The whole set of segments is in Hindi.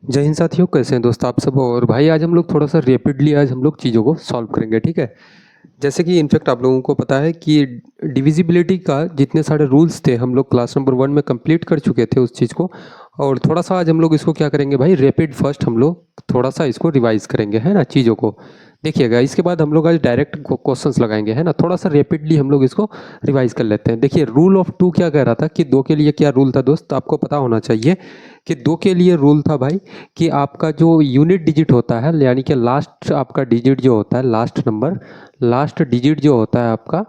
जय हिंद साथियों, कैसे हैं दोस्त आप सब। और भाई आज हम लोग थोड़ा सा रैपिडली आज हम लोग चीज़ों को सॉल्व करेंगे, ठीक है। जैसे कि इनफैक्ट आप लोगों को पता है कि डिविजिबिलिटी का जितने सारे रूल्स थे हम लोग क्लास नंबर 1 में कंप्लीट कर चुके थे उस चीज़ को। और थोड़ा सा आज हम लोग इसको क्या करेंगे भाई, रैपिड फर्स्ट हम लोग थोड़ा सा इसको रिवाइज करेंगे, है ना, चीज़ों को। देखिएगा, इसके बाद हम लोग आज डायरेक्ट क्वेश्चंस लगाएंगे, है ना। थोड़ा सा रैपिडली हम लोग इसको रिवाइज कर लेते हैं। देखिए, रूल ऑफ टू क्या कह रहा था कि दो के लिए क्या रूल था दोस्त, आपको पता होना चाहिए कि दो के लिए रूल था भाई कि आपका जो यूनिट डिजिट होता है, यानी कि लास्ट आपका डिजिट जो होता है, लास्ट नंबर, लास्ट डिजिट जो होता है आपका,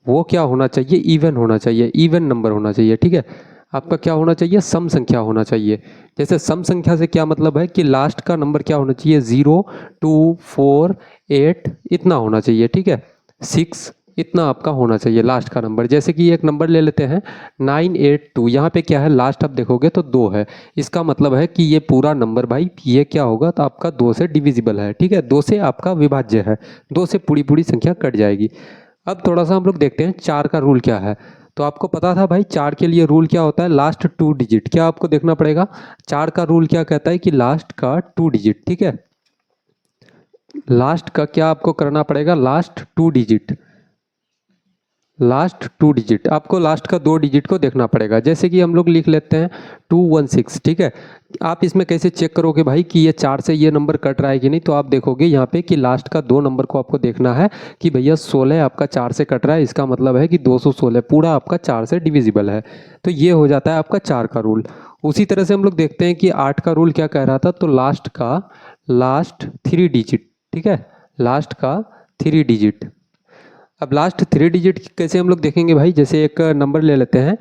वो क्या होना चाहिए, इवन होना चाहिए, इवन नंबर होना चाहिए, ठीक है। आपका क्या होना चाहिए, सम संख्या होना चाहिए। जैसे सम संख्या से क्या मतलब है कि लास्ट का नंबर क्या होना चाहिए, 0, 2, 4, 8 इतना होना चाहिए, ठीक है। 6 इतना आपका होना चाहिए लास्ट का नंबर। जैसे कि एक नंबर ले लेते हैं 982, यहाँ पे क्या है, लास्ट आप देखोगे तो 2 है। इसका मतलब है कि ये पूरा नंबर भाई ये क्या होगा, तो आपका 2 से डिविजिबल है, ठीक है, 2 से आपका विभाज्य है, 2 से पूरी पूरी संख्या कट जाएगी। अब थोड़ा सा हम लोग देखते हैं 4 का रूल क्या है। तो आपको पता था भाई 4 के लिए रूल क्या होता है, लास्ट 2 डिजिट। क्या आपको देखना पड़ेगा, 4 का रूल क्या कहता है कि लास्ट का 2 डिजिट, ठीक है। लास्ट का क्या आपको करना पड़ेगा, लास्ट 2 डिजिट, लास्ट 2 डिजिट आपको लास्ट का 2 डिजिट को देखना पड़ेगा। जैसे कि हम लोग लिख लेते हैं 216, ठीक है। आप इसमें कैसे चेक करोगे भाई कि ये 4 से ये नंबर कट रहा है कि नहीं, तो आप देखोगे यहाँ पे कि लास्ट का 2 नंबर को आपको देखना है कि भैया 16 आपका 4 से कट रहा है, इसका मतलब है कि 216 पूरा आपका 4 से डिविजिबल है। तो ये हो जाता है आपका 4 का रूल। उसी तरह से हम लोग देखते हैं कि 8 का रूल क्या कह रहा था, तो लास्ट 3 डिजिट, ठीक है, लास्ट का 3 डिजिट। अब लास्ट 3 डिजिट कैसे हम लोग देखेंगे भाई, जैसे एक नंबर ले लेते हैं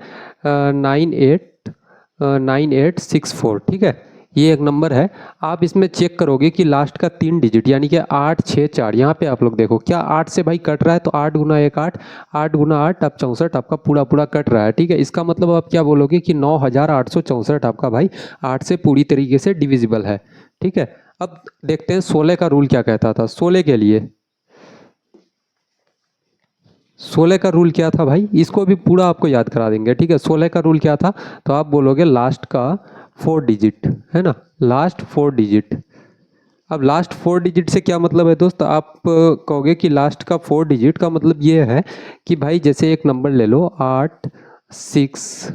9864, ठीक है। ये एक नंबर है। आप इसमें चेक करोगे कि लास्ट का 3 डिजिट यानी कि 864, यहाँ पे आप लोग देखो क्या 8 से भाई कट रहा है, तो 8 गुना 1 8, 8 गुना 8 अब 64 आपका पूरा पूरा कट रहा है, ठीक है। इसका मतलब आप क्या बोलोगे कि 9864 आपका भाई 8 से पूरी तरीके से डिविजिबल है, ठीक है। अब देखते हैं 16 का रूल क्या कहता था। 16 के लिए 16 का रूल क्या था भाई, इसको भी पूरा आपको याद करा देंगे, ठीक है। 16 का रूल क्या था, तो आप बोलोगे लास्ट का 4 डिजिट, है ना, लास्ट 4 डिजिट। अब लास्ट 4 डिजिट से क्या मतलब है दोस्त, आप कहोगे कि लास्ट का 4 डिजिट का मतलब ये है कि भाई जैसे एक नंबर ले लो 8 6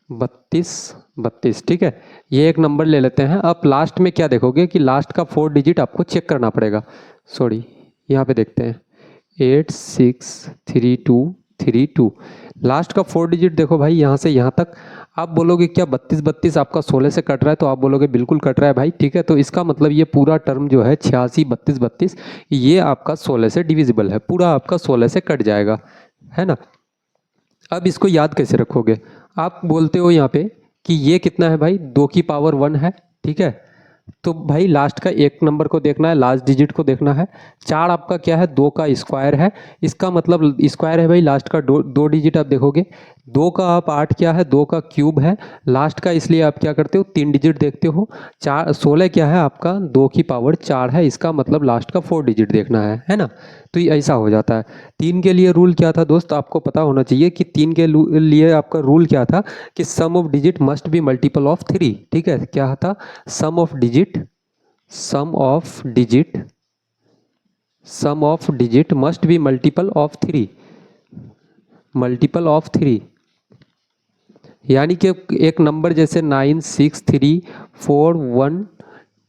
32 32, ठीक है। ये एक नंबर ले लेते हैं। अब लास्ट में क्या देखोगे कि लास्ट का 4 डिजिट आपको चेक करना पड़ेगा। सॉरी, यहाँ पे देखते हैं 863232, लास्ट का 4 डिजिट देखो भाई यहाँ से यहाँ तक। आप बोलोगे क्या 32 32 आपका 16 से कट रहा है, तो आप बोलोगे बिल्कुल कट रहा है भाई, ठीक है। तो इसका मतलब ये पूरा टर्म जो है 86 32 32 ये आपका 16 से डिविजिबल है, पूरा आपका 16 से कट जाएगा, है ना। अब इसको याद कैसे रखोगे, आप बोलते हो यहाँ पे कि ये कितना है भाई, 2 की पावर 1 है, ठीक है। तो भाई लास्ट का एक नंबर को देखना है, लास्ट डिजिट को देखना है। 4 आपका क्या है, 2 का स्क्वायर है, इसका मतलब स्क्वायर है भाई लास्ट का 2 डिजिट आप देखोगे। 2 का आप 8 क्या है, 2 का क्यूब है लास्ट का, इसलिए आप क्या करते हो 3 डिजिट देखते हो। 4 16 क्या है आपका, 2 की पावर 4 है, इसका मतलब लास्ट का 4 डिजिट देखना है ना। तो ये ऐसा हो जाता है। 3 के लिए रूल क्या था दोस्त, आपको पता होना चाहिए कि 3 के लिए आपका रूल क्या था कि sum of digit must be multiple of 3, ठीक है। क्या था, sum of digit, sum of digit, sum of digit must be multiple of 3, multiple of 3। यानी कि एक नंबर जैसे 96341,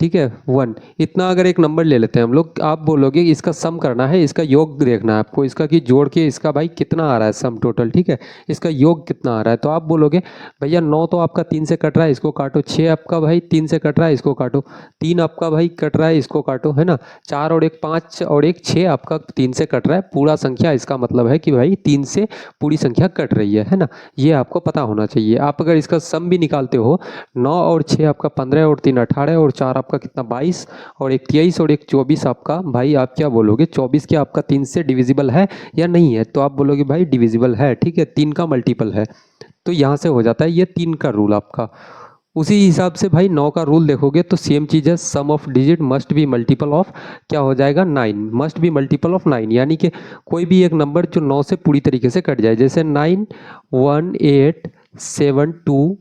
ठीक है, 1 इतना अगर एक नंबर ले लेते हैं हम लोग, आप बोलोगे इसका सम करना है, इसका योग देखना है आपको, इसका कि जोड़ के इसका भाई कितना आ रहा है सम टोटल, ठीक है, इसका योग कितना आ रहा है। तो आप बोलोगे भैया 9 तो आपका 3 से कट रहा है, इसको काटो। 6 आपका भाई 3 से कट रहा है, इसको काटो। 3 आपका भाई कट रहा है, इसको काटो, है ना। 4 और 1 5 और 1 6 आपका 3 से कट रहा है पूरा संख्या, इसका मतलब है कि भाई 3 से पूरी संख्या कट रही है ना। ये आपको पता होना चाहिए। आप अगर इसका सम भी निकालते हो, 9 और 6 आपका 15 और 3 18 और 4 आपका कितना 22 और 1 23 और 1 24 आपका भाई, आप क्या बोलोगे 24 क्या आपका 3 से डिविजिबल है या नहीं है, तो आप बोलोगे भाई डिविजिबल है, ठीक है, 3 का मल्टीपल है। तो यहाँ से हो जाता है ये 3 का रूल आपका। उसी हिसाब से भाई 9 का रूल देखोगे तो सेम चीज़ है, sum of digit must be multiple of क्या हो जाएगा 9, मस्ट बी मल्टीपल ऑफ 9, यानी कि कोई भी एक नंबर जो 9 से पूरी तरीके से कट जाए, जैसे 9 1 8 7 2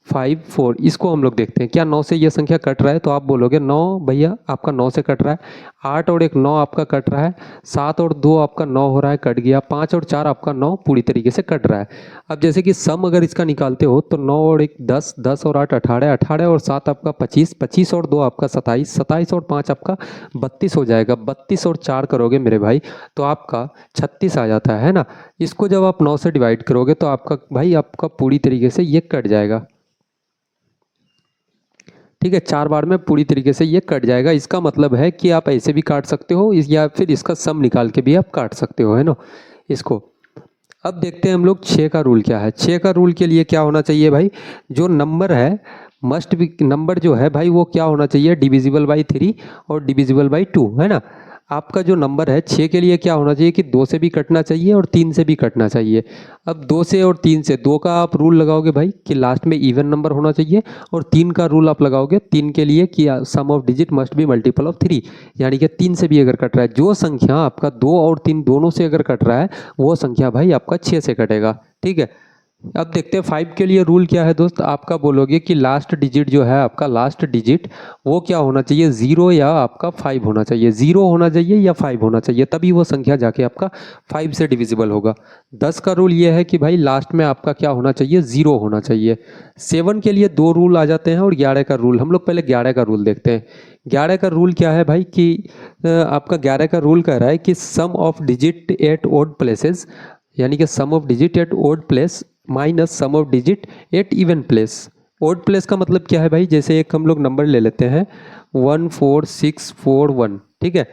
5 4, इसको हम लोग देखते हैं क्या 9 से ये संख्या कट रहा है, तो आप बोलोगे 9 भैया आपका 9 से कट रहा है, 8 और 1 9 आपका कट रहा है, 7 और 2 आपका 9 हो रहा है, कट गया, 5 और 4 आपका 9 पूरी तरीके से कट रहा है। अब जैसे कि सम अगर इसका निकालते हो तो 9 और 1 10, 10 और 8 18, 18 और 7 आपका 25, 25 और 2 आपका 27, 27 और 5 आपका 32 हो जाएगा, 32 और 4 करोगे मेरे भाई तो आपका 36 आ जाता है ना। इसको जब आप 9 से डिवाइड करोगे तो आपका भाई आपका पूरी तरीके से ये कट जाएगा, ठीक है, 4 बार में पूरी तरीके से ये कट जाएगा। इसका मतलब है कि आप ऐसे भी काट सकते हो या फिर इसका सम निकाल के भी आप काट सकते हो, है ना इसको। अब देखते हैं हम लोग 6 का रूल क्या है। 6 का रूल के लिए क्या होना चाहिए भाई, जो नंबर है मस्ट बी, नंबर जो है भाई वो क्या होना चाहिए, डिविजिबल बाई 3 और डिविजिबल बाई 2, है ना। आपका जो नंबर है 6 के लिए क्या होना चाहिए कि 2 से भी कटना चाहिए और 3 से भी कटना चाहिए। अब 2 से और 3 से, 2 का आप रूल लगाओगे भाई कि लास्ट में इवन नंबर होना चाहिए, और 3 का रूल आप लगाओगे 3 के लिए कि sum of digit must be multiple of 3, यानी कि 3 से भी अगर कट रहा है, जो संख्या आपका 2 और 3 दोनों से अगर कट रहा है वो संख्या भाई आपका 6 से कटेगा, ठीक है। अब देखते हैं 5 के लिए रूल क्या है दोस्त। आपका बोलोगे कि लास्ट डिजिट जो है आपका, लास्ट डिजिट वो क्या होना चाहिए, 0 या आपका 5 होना चाहिए, 0 होना चाहिए या 5 होना चाहिए, तभी वो संख्या जाके आपका 5 से डिविजिबल होगा। 10 का रूल ये है कि भाई लास्ट में आपका क्या होना चाहिए, 0 होना चाहिए। 7 के लिए 2 रूल आ जाते हैं, और 11 का रूल, हम लोग पहले 11 का रूल देखते हैं। 11 का रूल क्या है भाई कि आपका 11 का रूल कह रहा है कि sum of digit at odd places, यानी कि sum of digit at odd place minus sum of digit at even place. Odd place का मतलब क्या है भाई, जैसे एक हम लोग नंबर ले लेते हैं 1 4 6 4 1, ठीक है।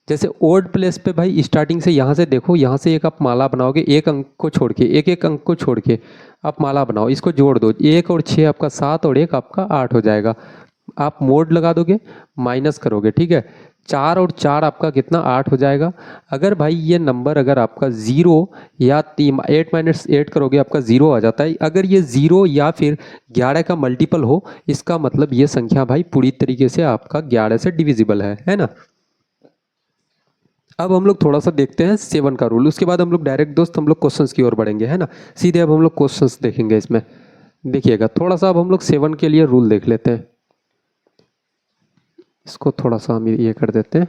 जैसे ओड प्लेस पे भाई स्टार्टिंग से यहाँ से देखो, यहाँ से एक आप माला बनाओगे, एक अंक को छोड़ के, एक एक अंक को छोड़ के आप माला बनाओ, इसको जोड़ दो, 1 और 6 आपका 7 और 1 आपका 8 हो जाएगा। आप मोड लगा दोगे, माइनस करोगे, ठीक है, 4 और 4 आपका कितना 8 हो जाएगा। अगर भाई ये नंबर अगर आपका 0 या 8 माइनस 8 करोगे आपका 0 आ जाता है। अगर ये 0 या फिर 11 का मल्टीपल हो, इसका मतलब ये संख्या भाई पूरी तरीके से आपका 11 से डिविजिबल है ना। अब हम लोग थोड़ा सा देखते हैं 7 का रूल, उसके बाद हम लोग डायरेक्ट दोस्त हम लोग क्वेश्चंस की ओर बढ़ेंगे, है ना। सीधे अब हम लोग क्वेश्चंस देखेंगे इसमें। देखिएगा थोड़ा सा अब हम लोग 7 के लिए रूल देख लेते हैं। इसको थोड़ा सा हम ये कर देते हैं।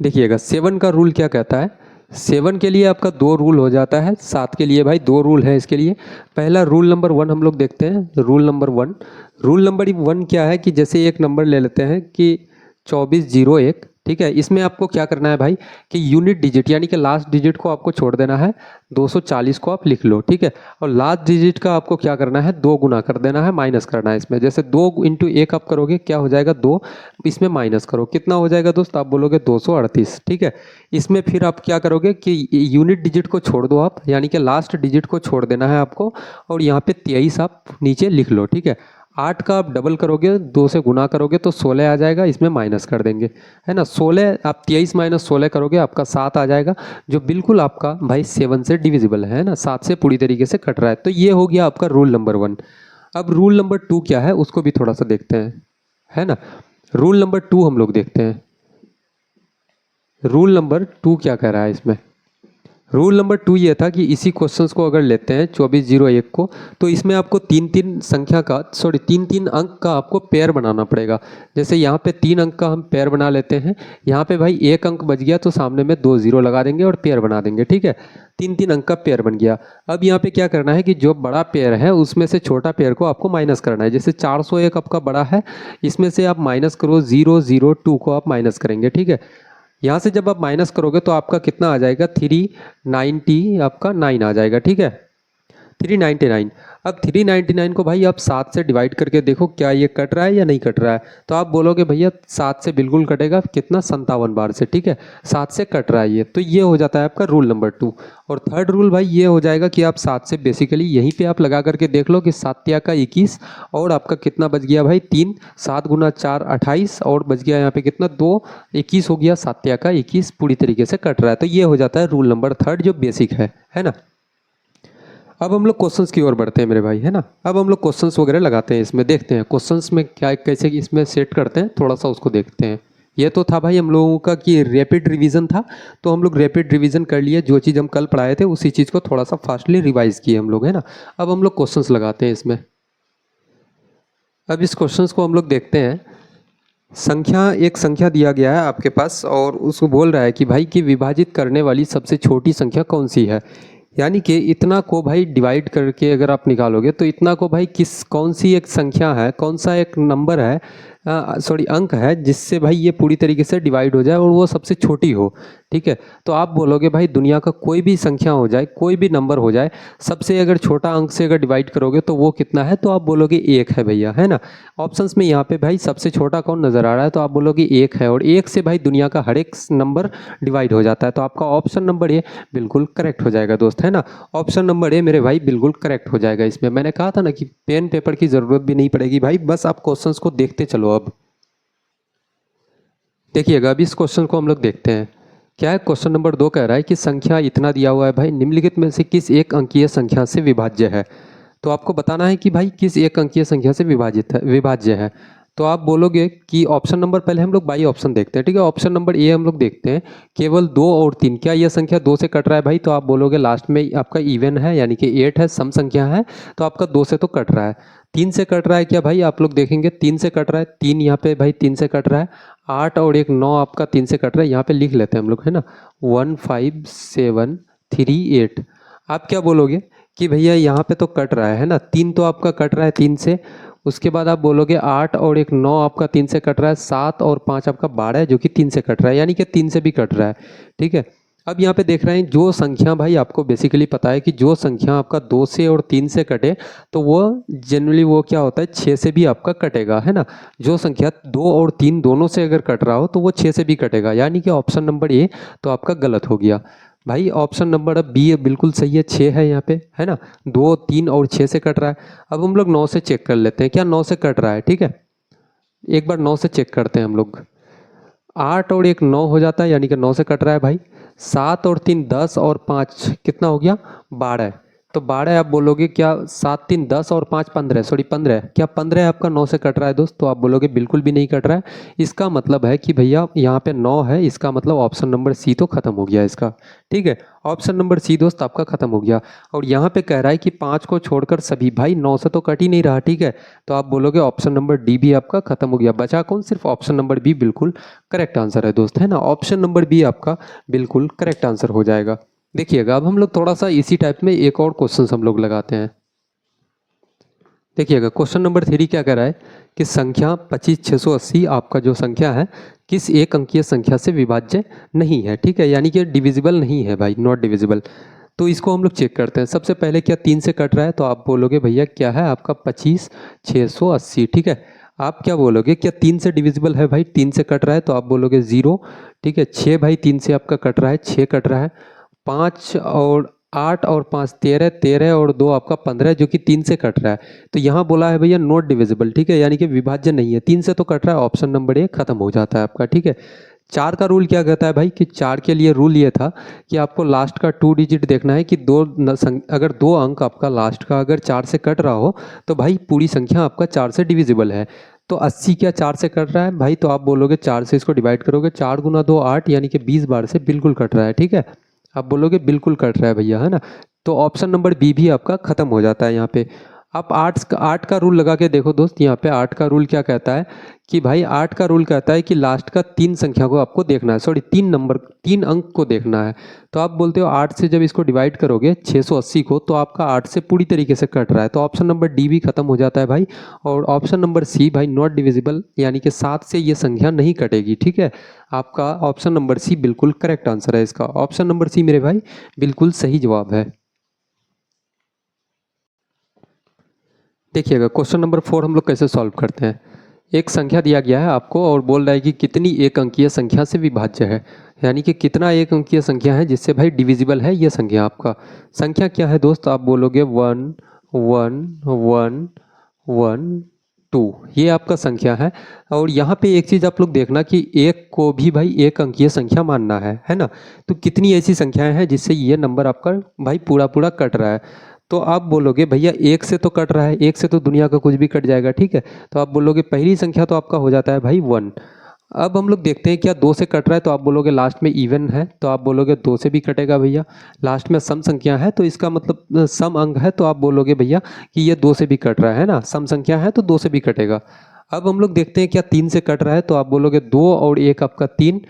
देखिएगा 7 का रूल क्या कहता है। 7 के लिए आपका 2 रूल हो जाता है, 7 के लिए भाई 2 रूल है इसके लिए। पहला रूल नंबर 1 हम लोग देखते हैं। रूल नंबर 1, रूल नंबर 1 क्या है कि जैसे एक नंबर ले लेते हैं कि 2401, ठीक है। इसमें आपको क्या करना है भाई कि यूनिट डिजिट यानी कि लास्ट डिजिट को आपको छोड़ देना है, 240 को आप लिख लो, ठीक है। और लास्ट डिजिट का आपको क्या करना है, 2 गुना कर देना है, माइनस करना है इसमें। जैसे 2 इंटू 1 आप करोगे क्या हो जाएगा 2, इसमें माइनस करो, कितना हो जाएगा दोस्त, आप बोलोगे 238, ठीक है। इसमें फिर आप क्या करोगे कि यूनिट डिजिट को छोड़ दो आप, यानी कि लास्ट डिजिट को छोड़ देना है आपको, और यहाँ पे 23 आप नीचे लिख लो, ठीक है। 8 का आप डबल करोगे, 2 से गुना करोगे तो 16 आ जाएगा, इसमें माइनस कर देंगे, है ना। 16 आप 23 माइनस 16 करोगे आपका 7 आ जाएगा, जो बिल्कुल आपका भाई 7 से डिविजिबल है ना, 7 से पूरी तरीके से कट रहा है। तो ये हो गया आपका रूल नंबर 1। अब रूल नंबर 2 क्या है उसको भी थोड़ा सा देखते हैं, है ना। रूल नंबर 2 हम लोग देखते हैं। रूल नंबर 2 क्या कह रहा है इसमें। रूल नंबर 2 ये था कि इसी क्वेश्चंस को अगर लेते हैं 2401 को, तो इसमें आपको 3-3 संख्या का 3-3 अंक का आपको पेयर बनाना पड़ेगा। जैसे यहाँ पे 3 अंक का हम पेयर बना लेते हैं, यहाँ पे भाई 1 अंक बच गया तो सामने में 2 0 लगा देंगे और पेयर बना देंगे, ठीक है। 3-3 अंक का पेयर बन गया। अब यहाँ पे क्या करना है कि जो बड़ा पेयर है उसमें से छोटा पेयर को आपको माइनस करना है। जैसे 401 आपका बड़ा है, इसमें से आप माइनस करो 002 को आप माइनस करेंगे, ठीक है। यहाँ से जब आप माइनस करोगे तो आपका कितना आ जाएगा 390 आपका 9 आ जाएगा, ठीक है, 399। अब 399 को भाई आप 7 से डिवाइड करके देखो क्या ये कट रहा है या नहीं कट रहा है। तो आप बोलोगे भैया 7 से बिल्कुल कटेगा, कितना 57 बार से, ठीक है, 7 से कट रहा है ये। तो ये हो जाता है आपका रूल नंबर 2। और थर्ड रूल भाई ये हो जाएगा कि आप 7 से बेसिकली यहीं पे आप लगा करके देख लो कि 7 का 21, और आपका कितना बच गया भाई 3, 7 गुना 4 28, और बच गया यहाँ पे कितना 2, 21 हो गया, 7 का 21 पूरी तरीके से कट रहा है। तो ये हो जाता है रूल नंबर 3 जो बेसिक है ना। अब हम लोग क्वेश्चंस की ओर बढ़ते हैं मेरे भाई, है ना। अब हम लोग क्वेश्चंस वगैरह लगाते हैं इसमें, देखते हैं क्वेश्चंस में क्या कैसे इसमें सेट करते हैं, थोड़ा सा उसको देखते हैं। ये तो था भाई हम लोगों का कि रैपिड रिवीजन था, तो हम लोग रैपिड रिवीजन कर लिए, जो चीज़ हम कल पढ़ाए थे उसी चीज़ को थोड़ा सा फास्टली रिवाइज किए हम लोग, है ना। अब हम लोग क्वेश्चंस लगाते हैं इसमें। अब इस क्वेश्चंस को हम लोग देखते हैं। एक संख्या दिया गया है आपके पास और उसको बोल रहा है कि भाई कि विभाजित करने वाली सबसे छोटी संख्या कौन सी है। यानी कि इतना को भाई डिवाइड करके अगर आप निकालोगे तो इतना को भाई कौन सी एक संख्या है, कौन सा एक नंबर है, सॉरी अंक है, जिससे भाई ये पूरी तरीके से डिवाइड हो जाए और वो सबसे छोटी हो। ठीक है, तो आप बोलोगे भाई दुनिया का कोई भी संख्या हो जाए, कोई भी नंबर हो जाए, सबसे अगर छोटा अंक से अगर डिवाइड करोगे तो वो कितना है, तो आप बोलोगे एक है भैया, है ना। ऑप्शंस में यहाँ पे भाई सबसे छोटा कौन नज़र आ रहा है, तो आप बोलोगे एक है, और एक से भाई दुनिया का हर एक नंबर डिवाइड हो जाता है। तो आपका ऑप्शन नंबर ए बिल्कुल करेक्ट हो जाएगा दोस्त, है ना। ऑप्शन नंबर ए मेरे भाई बिल्कुल करेक्ट हो जाएगा। इसमें मैंने कहा था ना कि पेन पेपर की ज़रूरत भी नहीं पड़ेगी भाई, बस आप क्वेश्चंस को देखते चलो। अब देखिएगा, अब इस क्वेश्चन को हम लोग देखते हैं। क्या है, क्वेश्चन नंबर 2 कह रहा है कि संख्या इतना दिया हुआ है भाई, निम्नलिखित में से किस एक अंकीय संख्या से विभाज्य है। तो आपको बताना है कि भाई किस एक अंकीय संख्या से विभाज्य है। तो आप बोलोगे कि ऑप्शन नंबर, पहले हम लोग बाई ऑप्शन देखते हैं, ठीक है। ऑप्शन नंबर ए हम लोग देखते हैं, केवल 2 और 3, क्या यह संख्या 2 से कट रहा है भाई, तो आप बोलोगे लास्ट में आपका इवन है, यानी कि 8 है, सम संख्या है, तो आपका 2 से तो कट रहा है। 3 से कट रहा है क्या भाई, आप लोग देखेंगे 3 से कट रहा है, 3 यहाँ पे भाई 3 से कट रहा है, 8 और एक 9 आपका 3 से कट रहा है, यहाँ पे लिख लेते हैं हम लोग, है ना, 1 5 7 3 8। आप क्या बोलोगे कि भैया यहाँ पे तो कट रहा है ना, 3 तो आपका कट रहा है 3 से, उसके बाद आप बोलोगे 8 और एक 9 आपका 3 से कट रहा है, 7 और 5 आपका 12 है जो कि 3 से कट रहा है, यानी कि 3 से भी कट रहा है। ठीक है, अब यहाँ पे देख रहे हैं जो संख्या भाई आपको बेसिकली पता है कि जो संख्या आपका 2 से और 3 से कटे तो वो जनरली वो क्या होता है 6 से भी आपका कटेगा, है ना। जो संख्या 2 और 3 दोनों से अगर कट रहा हो तो वो 6 से भी कटेगा, यानी कि ऑप्शन नंबर ए तो आपका गलत हो गया भाई। ऑप्शन नंबर अब बी बिल्कुल सही है, 6 है यहाँ पे, है ना। 2 3 और 6 से कट रहा है। अब हम लोग 9 से चेक कर लेते हैं, क्या 9 से कट रहा है, ठीक है। एक बार 9 से चेक करते हैं हम लोग। 8 और एक 9 हो जाता है, यानी कि 9 से कट रहा है भाई। 7 और 3 10 और 5 कितना हो गया, 12। तो 12 आप बोलोगे क्या, 7 3 10 और 5 15, सॉरी 15, क्या 15 आपका 9 से कट रहा है दोस्त, तो आप बोलोगे बिल्कुल भी नहीं कट रहा है। इसका मतलब है कि भैया यहाँ पे 9 है, इसका मतलब ऑप्शन नंबर सी तो खत्म हो गया इसका। ठीक है, ऑप्शन नंबर सी दोस्त आपका खत्म हो गया। और यहाँ पे कह रहा है कि 5 को छोड़कर सभी, भाई 9 से तो कट ही नहीं रहा, ठीक है। तो आप बोलोगे ऑप्शन नंबर डी भी आपका खत्म हो गया, बचा कौन, सिर्फ ऑप्शन नंबर बी बिल्कुल करेक्ट आंसर है दोस्त, है ना। ऑप्शन नंबर बी आपका बिल्कुल करेक्ट आंसर हो जाएगा। देखिएगा, अब हम लोग थोड़ा सा इसी टाइप में एक और क्वेश्चन हम लोग लगाते हैं। देखिएगा, क्वेश्चन नंबर 3 क्या कह रहा है कि संख्या 25,680 आपका जो संख्या है किस एक अंकीय संख्या से विभाज्य नहीं है, ठीक है, यानी कि डिविजिबल नहीं है भाई, नॉट डिविजिबल। तो इसको हम लोग चेक करते हैं। सबसे पहले क्या 3 से कट रहा है, तो आप बोलोगे भैया क्या है आपका 25,680, ठीक है। आप क्या बोलोगे, क्या 3 से डिविजिबल है भाई, 3 से कट रहा है, तो आप बोलोगे 0, ठीक है। 6 भाई 3 से आपका कट रहा है, 6 कट रहा है। 5 और 8 और 5 13, 13 और 2 आपका 15 जो कि 3 से कट रहा है। तो यहाँ बोला है भैया नॉट डिविजिबल, ठीक है, यानी कि विभाज्य नहीं है, 3 से तो कट रहा है, ऑप्शन नंबर ए खत्म हो जाता है आपका, ठीक है। 4 का रूल क्या कहता है भाई, कि 4 के लिए रूल ये था कि आपको लास्ट का 2 डिजिट देखना है कि अगर 2 अंक आपका लास्ट का अगर 4 से कट रहा हो तो भाई पूरी संख्या आपका 4 से डिविजिबल है। तो 80 क्या 4 से कट रहा है भाई, तो आप बोलोगे 4 से इसको डिवाइड करोगे, 4 गुना 2 8, यानी कि 20 बार से बिल्कुल कट रहा है, ठीक है। आप बोलोगे बिल्कुल कट रहा है भैया, है ना। तो ऑप्शन नंबर बी भी आपका खत्म हो जाता है यहाँ पे। आप 8 का रूल लगा के देखो दोस्त, यहाँ पे 8 का रूल क्या कहता है कि भाई 8 का रूल कहता है कि लास्ट का 3 संख्या को आपको देखना है, सॉरी 3 अंक को देखना है। तो आप बोलते हो 8 से जब इसको डिवाइड करोगे 680 को, तो आपका 8 से पूरी तरीके से कट रहा है, तो ऑप्शन नंबर डी भी खत्म हो जाता है भाई। और ऑप्शन नंबर सी भाई नॉट डिविजिबल, यानी कि 7 से ये संख्या नहीं कटेगी, ठीक है। आपका ऑप्शन नंबर सी बिल्कुल करेक्ट आंसर है इसका। ऑप्शन नंबर सी मेरे भाई बिल्कुल सही जवाब है। देखिएगा, क्वेश्चन नंबर 4 हम लोग कैसे सॉल्व करते हैं। एक संख्या दिया गया है आपको और बोल रहा है कि कितनी एक अंकीय संख्या से विभाज्य है, यानी कि कितना एक अंकीय संख्या है जिससे भाई डिविजिबल है ये संख्या। आपका संख्या क्या है दोस्त, आप बोलोगे 1 1 1 1 2, ये आपका संख्या है। और यहाँ पे एक चीज़ आप लोग देखना कि एक को भी भाई एक अंकीय संख्या मानना है ना। तो कितनी ऐसी संख्याएं हैं जिससे ये नंबर आपका भाई पूरा पूरा कट रहा है। तो आप बोलोगे भैया एक से तो कट रहा है, एक से तो दुनिया का कुछ भी कट जाएगा, ठीक है। तो आप बोलोगे पहली संख्या तो आपका हो जाता है भाई 1। अब हम लोग देखते हैं क्या 2 से कट रहा है, तो आप बोलोगे लास्ट में इवन है, तो आप बोलोगे 2 से भी कटेगा भैया। लास्ट में सम संख्या है तो इसका मतलब सम अंक है, तो आप बोलोगे भैया कि ये 2 से भी कट रहा है ना, सम संख्या है तो 2 से भी कटेगा। अब हम लोग देखते हैं क्या 3 से कट रहा है, तो आप बोलोगे 2 और 1 आपका 3,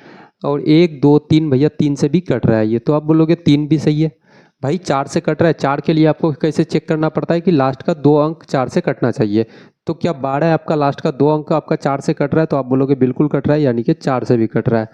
और 1 2 3 भैया 3 से भी कट रहा है ये, तो आप बोलोगे 3 भी सही है। भाई 4 से कट रहा है, 4 के लिए आपको कैसे चेक करना पड़ता है कि लास्ट का 2 अंक 4 से कटना चाहिए। तो क्या 12 है आपका, लास्ट का 2 अंक आपका 4 से कट रहा है, तो आप बोलोगे बिल्कुल कट रहा है, यानी कि 4 से भी कट रहा है।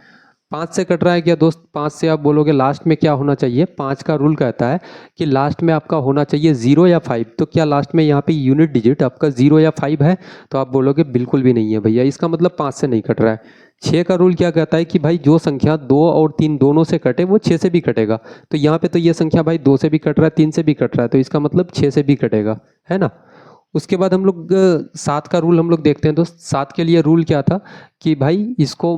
5 से कट रहा है क्या दोस्त, 5 से आप बोलोगे लास्ट में क्या होना चाहिए, 5 का रूल कहता है कि लास्ट में आपका होना चाहिए 0 या 5, तो क्या लास्ट में यहाँ पे यूनिट डिजिट आपका 0 या 5 है, तो आप बोलोगे बिल्कुल भी नहीं है भैया, इसका मतलब 5 से नहीं कट रहा है। 6 का रूल क्या कहता है कि भाई जो संख्या 2 और 3 दोनों से कटे वो 6 से भी कटेगा, तो यहाँ पे तो ये संख्या भाई 2 से भी कट रहा है, 3 से भी कट रहा है, तो इसका मतलब 6 से भी कटेगा, है ना। उसके बाद हम लोग 7 का रूल हम लोग देखते हैं दोस्त। 7 के लिए रूल क्या था कि भाई इसको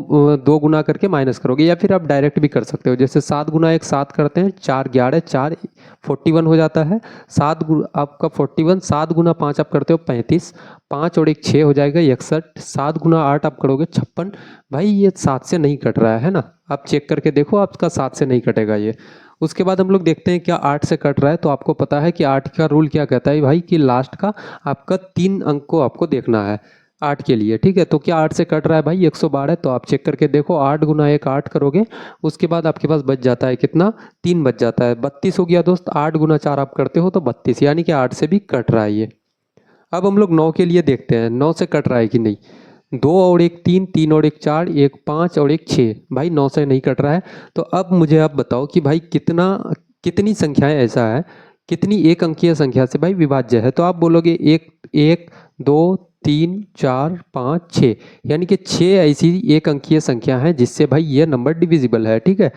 2 गुना करके माइनस करोगे, या फिर आप डायरेक्ट भी कर सकते हो, जैसे 7 गुना 1 7 करते हैं, 4 11 4 41 हो जाता है। आपका 41, 7 गुना 5 आप करते हो 35, 5 और 1 6 हो जाएगा 61, 7 गुना 8 आप करोगे 56। भाई ये 7 से नहीं कट रहा है ना, आप चेक करके देखो आपका 7 से नहीं कटेगा ये। उसके बाद हम लोग देखते हैं क्या 8 से कट रहा है, तो आपको पता है कि 8 का रूल क्या कहता है भाई कि लास्ट का आपका 3 अंक को आपको देखना है 8 के लिए, ठीक है। तो क्या 8 से कट रहा है भाई 112, तो आप चेक करके देखो, 8 गुना 1 8 करोगे, उसके बाद आपके पास बच जाता है कितना, 3 बच जाता है, 32 हो गया दोस्त। 8 गुना 4 आप करते हो तो 32, यानी कि 8 से भी कट रहा है ये। अब हम लोग 9 के लिए देखते हैं, 9 से कट रहा है कि नहीं। 2 और 1 3, 3 और 1 4, 1 5 और 1 6, भाई 9 से नहीं कट रहा है। तो अब मुझे आप बताओ कि भाई कितनी संख्याएं ऐसा है, कितनी एक अंकीय संख्या से भाई विभाज्य है, तो आप बोलोगे 1 1 2 3 4 5 6, यानी कि 6 ऐसी एक अंकीय संख्या है जिससे भाई ये नंबर डिविजिबल है, ठीक है।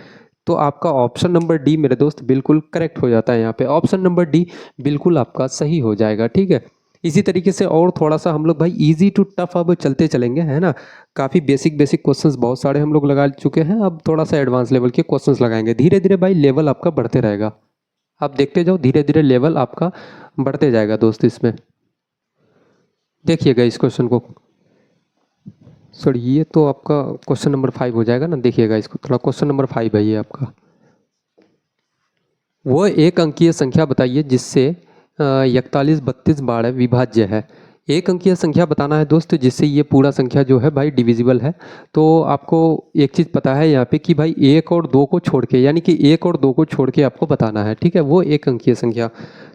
तो आपका ऑप्शन नंबर डी मेरे दोस्त बिल्कुल करेक्ट हो जाता है, यहाँ पे ऑप्शन नंबर डी बिल्कुल आपका सही हो जाएगा, ठीक है। इसी तरीके से और थोड़ा सा हम लोग भाई इजी टू टफ अब चलते चलेंगे, है ना। काफ़ी बेसिक बेसिक क्वेश्चंस बहुत सारे हम लोग लगा चुके हैं, अब थोड़ा सा एडवांस लेवल के क्वेश्चंस लगाएंगे। धीरे धीरे भाई लेवल आपका बढ़ते रहेगा, आप देखते जाओ, धीरे धीरे लेवल आपका बढ़ते जाएगा दोस्त। इसमें देखिएगा इस क्वेश्चन को, सॉरी ये तो आपका क्वेश्चन नंबर 5 हो जाएगा ना, देखिएगा इसको थोड़ा, क्वेश्चन नंबर 5 है ये आपका। वो एक अंकीय संख्या बताइए जिससे 41 32 12 विभाज्य है। एक अंकीय संख्या बताना है दोस्त जिससे ये पूरा संख्या जो है भाई डिविजिबल है। तो आपको एक चीज़ पता है यहाँ पे कि भाई 1 और 2 को छोड़ के, यानी कि 1 और 2 को छोड़ के आपको बताना है, ठीक है, वो एक अंकीय संख्या।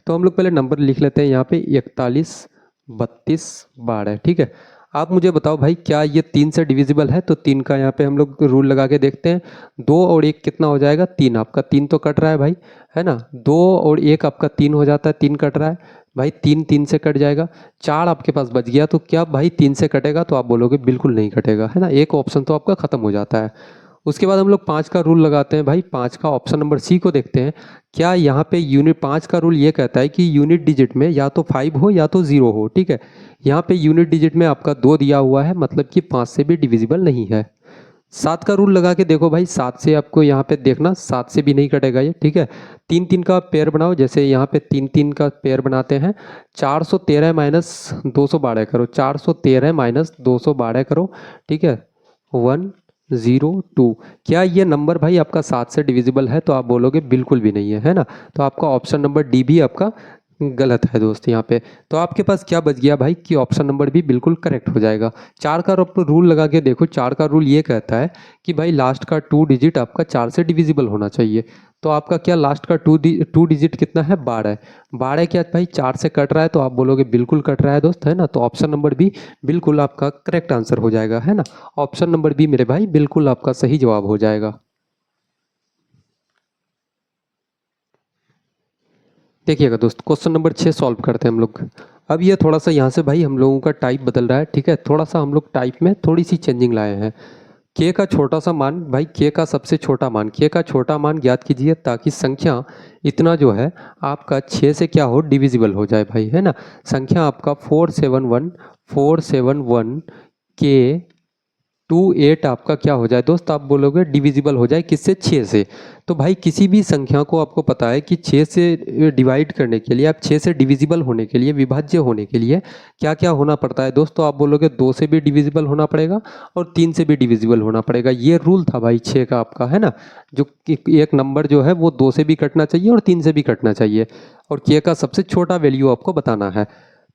तो हम लोग पहले नंबर लिख लेते हैं यहाँ पे 41 32 12, ठीक है। आप मुझे बताओ भाई क्या ये 3 से डिविजिबल है, तो 3 का यहाँ पे हम लोग रूल लगा के देखते हैं। 2 और 1 कितना हो जाएगा, 3, आपका 3 तो कट रहा है भाई, है ना। 2 और 1 आपका 3 हो जाता है, 3 कट रहा है भाई, 3 3 से कट जाएगा। 4 आपके पास बच गया, तो क्या भाई 3 से कटेगा, तो आप बोलोगे बिल्कुल नहीं कटेगा, है ना, एक ऑप्शन तो आपका खत्म हो जाता है। उसके बाद हम लोग 5 का रूल लगाते हैं भाई, 5 का ऑप्शन नंबर सी को देखते हैं। क्या यहाँ पे यूनिट 5 का रूल ये कहता है कि यूनिट डिजिट में या तो 5 हो या तो 0 हो, ठीक है। यहाँ पे यूनिट डिजिट में आपका 2 दिया हुआ है, मतलब कि 5 से भी डिविजिबल नहीं है। 7 का रूल लगा के देखो भाई, 7 से आपको यहाँ पे देखना, 7 से भी नहीं कटेगा ये, ठीक है। 3 3 का पेयर बनाओ, जैसे यहाँ पे 3 3 का पेयर बनाते हैं। 413 माइनस 212 करो, 413 माइनस 212 करो, ठीक है, 102। क्या ये नंबर भाई आपका 7 से डिविजिबल है, तो आप बोलोगे बिल्कुल भी नहीं है, है ना। तो आपका ऑप्शन नंबर डी भी आपका गलत है दोस्त यहाँ पे। तो आपके पास क्या बच गया भाई कि ऑप्शन नंबर भी बिल्कुल करेक्ट हो जाएगा। 4 का रूल लगा के देखो, 4 का रूल ये कहता है कि भाई लास्ट का 2 डिजिट आपका 4 से डिविजिबल होना चाहिए। तो आपका क्या लास्ट का 2 डिजिट कितना है, 12। 12 क्या भाई 4 से कट रहा है, तो आप बोलोगे बिल्कुल कट रहा है दोस्त, है ना। तो ऑप्शन नंबर भी बिल्कुल आपका करेक्ट आंसर हो जाएगा, है ना। ऑप्शन नंबर बी मेरे भाई बिल्कुल आपका सही जवाब हो जाएगा। देखिएगा दोस्त क्वेश्चन नंबर 6 सॉल्व करते हैं हम लोग। अब ये थोड़ा सा यहाँ से भाई हम लोगों का टाइप बदल रहा है, ठीक है, थोड़ा सा हम लोग टाइप में थोड़ी सी चेंजिंग लाए हैं। के का छोटा सा मान भाई, के का सबसे छोटा मान, के का छोटा मान ज्ञात कीजिए ताकि संख्या इतना जो है आपका 6 से क्या हो, डिविजिबल हो जाए भाई, है ना। संख्या आपका 471 के 28 आपका क्या हो जाए दोस्त, आप बोलोगे डिविजिबल हो जाए किससे, 6 से। तो भाई किसी भी संख्या को आपको पता है कि 6 से डिवाइड करने के लिए, आप 6 से डिविजिबल होने के लिए, विभाज्य होने के लिए क्या क्या होना पड़ता है दोस्तों, आप बोलोगे 2 से भी डिविजिबल होना पड़ेगा और 3 से भी डिविजिबल होना पड़ेगा। ये रूल था भाई 6 का आपका, है ना, जो एक नंबर जो है वो 2 से भी कटना चाहिए और 3 से भी कटना चाहिए, और k का सबसे छोटा वैल्यू आपको बताना है।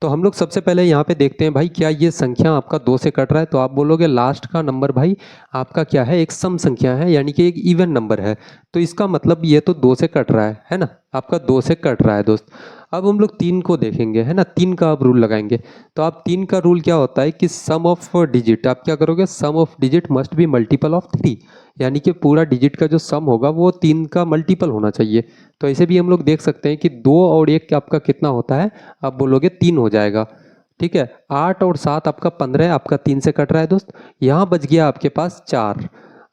तो हम लोग सबसे पहले यहाँ पे देखते हैं भाई, क्या ये संख्या आपका 2 से कट रहा है, तो आप बोलोगे लास्ट का नंबर भाई आपका क्या है, एक सम संख्या है, यानी कि एक इवन नंबर है, तो इसका मतलब ये तो 2 से कट रहा है ना, आपका 2 से कट रहा है दोस्त। अब हम लोग 3 को देखेंगे, है ना, 3 का आप रूल लगाएंगे। तो आप 3 का रूल क्या होता है कि सम ऑफ डिजिट, आप क्या करोगे, sum of digit must be multiple of 3, यानी कि पूरा डिजिट का जो सम होगा वो 3 का मल्टीपल होना चाहिए। तो ऐसे भी हम लोग देख सकते हैं कि 2 और 1 आपका कितना होता है, आप बोलोगे 3 हो जाएगा, ठीक है। 8 और 7 आपका 15 आपका 3 से कट रहा है दोस्त। यहाँ बच गया आपके पास 4।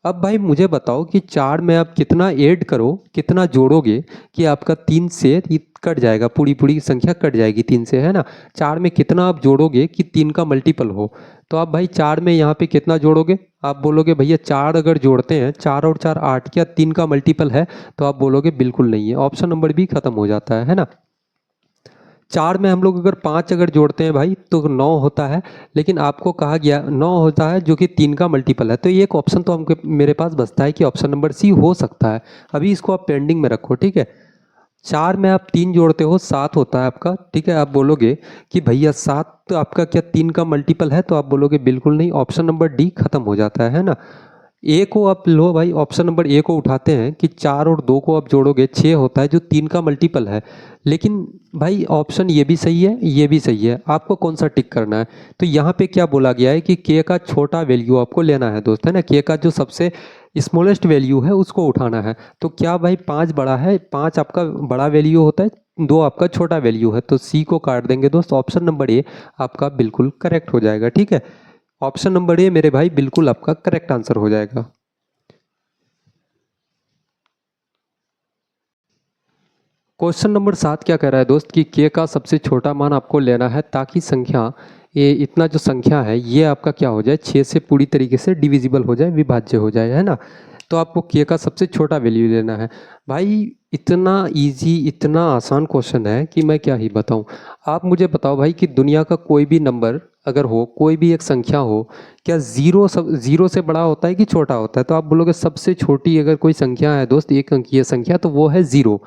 अब भाई मुझे बताओ कि 4 में आप कितना ऐड करो, कितना जोड़ोगे कि आपका 3 से कट जाएगा, पूरी पूरी संख्या कट जाएगी 3 से, है ना। 4 में कितना आप जोड़ोगे कि 3 का मल्टीपल हो, तो आप भाई 4 में यहाँ पे कितना जोड़ोगे, आप बोलोगे भैया 4 अगर जोड़ते हैं, 4 और 4 8, क्या 3 का मल्टीपल है, तो आप बोलोगे बिल्कुल नहीं है, ऑप्शन नंबर बी खत्म हो जाता है ना। 4 में हम लोग अगर 5 अगर जोड़ते हैं भाई तो 9 होता है, लेकिन आपको कहा गया 9 होता है जो कि 3 का मल्टीपल है, तो ये एक ऑप्शन तो हमको मेरे पास बचता है कि ऑप्शन नंबर सी हो सकता है। अभी इसको आप पेंडिंग में रखो, ठीक है। 4 में आप 3 जोड़ते हो 7 होता है आपका, ठीक है। आप बोलोगे कि भैया 7 तो आपका क्या 3 का मल्टीपल है, तो आप बोलोगे बिल्कुल नहीं, ऑप्शन नंबर डी खत्म हो जाता है ना। ए को आप लो भाई, ऑप्शन नंबर ए को उठाते हैं कि 4 और 2 को आप जोड़ोगे 6 होता है जो 3 का मल्टीपल है, लेकिन भाई ऑप्शन ये भी सही है, ये भी सही है, आपको कौन सा टिक करना है। तो यहाँ पे क्या बोला गया है कि के का छोटा वैल्यू आपको लेना है दोस्त, है ना, के का जो सबसे स्मॉलेस्ट वैल्यू है उसको उठाना है। तो क्या भाई 5 बड़ा है, 5 आपका बड़ा वैल्यू होता है, 2 आपका छोटा वैल्यू है, तो सी को काट देंगे दोस्त, ऑप्शन नंबर ए आपका बिल्कुल करेक्ट हो जाएगा, ठीक है। ऑप्शन नंबर ए मेरे भाई बिल्कुल आपका करेक्ट आंसर हो जाएगा। क्वेश्चन नंबर 7 क्या कह रहा है दोस्त कि के का सबसे छोटा मान आपको लेना है ताकि संख्या, ये इतना जो संख्या है ये आपका क्या हो जाए, 6 से पूरी तरीके से डिविजिबल हो जाए, विभाज्य हो जाए, है ना। तो आपको के का सबसे छोटा वैल्यू लेना है। भाई इतना इजी, इतना आसान क्वेश्चन है कि मैं क्या ही बताऊं। आप मुझे बताओ भाई कि दुनिया का कोई भी नंबर अगर हो, कोई भी एक संख्या हो, क्या जीरो से बड़ा होता है कि छोटा होता है, तो आप बोलोगे सबसे छोटी अगर कोई संख्या है दोस्त, एक अंकीय संख्या, तो वो है जीरो,